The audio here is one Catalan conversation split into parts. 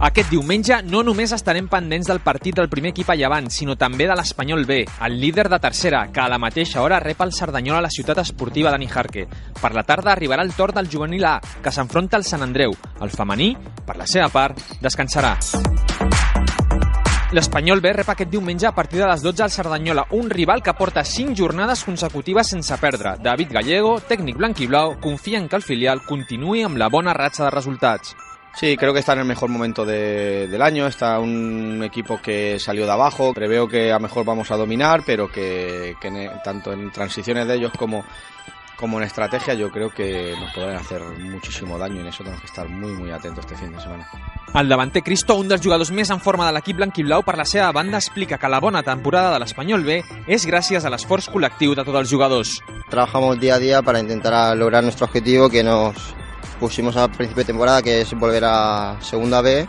Aquest diumenge no només estarem pendents del partit del primer equip a Llevant, sinó també de l'Espanyol B, el líder de tercera, que a la mateixa hora rep el Cerdanyola a la ciutat esportiva de Nijarque. Per la tarda arribarà el torn del juvenil A, que s'enfronta al Sant Andreu. El femení, per la seva part, descansarà. L'Espanyol B rep aquest diumenge a partir de les 12 al Cerdanyola, un rival que porta 5 jornades consecutives sense perdre. David Gallego, tècnic blanquiblau, confia en que el filial continuï amb la bona ratxa de resultats. Sí, creo que está en el mejor momento del año, está un equipo que salió de abajo, preveo que a lo mejor vamos a dominar, pero que tanto en transiciones de ellos como en estrategia yo creo que nos pueden hacer muchísimo daño y en eso tenemos que estar muy atentos este fin de semana. El davanter Cristo, un dels jugadors més en forma de l'equip blanquiblau, per la seva banda explica que la bona temporada de l'Espanyol B és gràcies a l'esforç col·lectiu de tots els jugadors. Trabajamos día a día para intentar lograr nuestro objetivo que nos pusimos al principio de temporada, que es volver a Segunda B,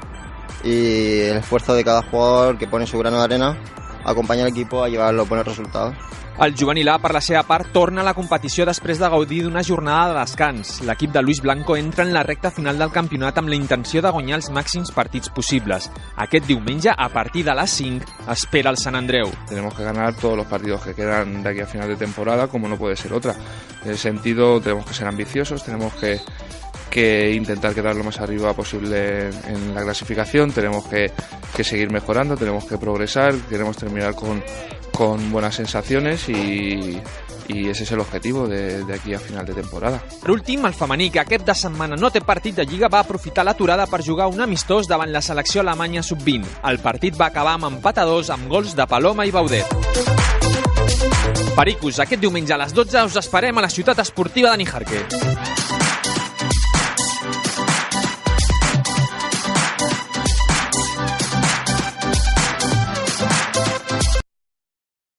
y el esfuerzo de cada jugador que pone su grano de arena acompanya l'equip a llevar los buenos resultados. El juvenil A, per la seva part, torna a la competició després de gaudir d'una jornada de descans. L'equip de Luis Blanco entra en la recta final del campionat amb la intenció de guanyar els màxims partits possibles. Aquest diumenge, a partir de les 5, espera el Sant Andreu. Tenemos que ganar todos los partidos que quedan de aquí a final de temporada, como no puede ser otra. En ese sentido, tenemos que ser ambiciosos, tenemos que intentar quedar lo más arriba posible en la clasificación, tenemos que seguir mejorando, tenemos que progresar, queremos terminar con buenas sensaciones y ese es el objetivo de aquí a final de temporada. Per últim, el femení, que aquest de setmana no té partit de Lliga, va aprofitar l'aturada per jugar un amistós davant la selecció alemanya sub-20. El partit va acabar amb empat a 2 amb gols de Paloma i Baudet. Pericos, aquest diumenge a les 12 us esperem a la ciutat esportiva de Nijarque.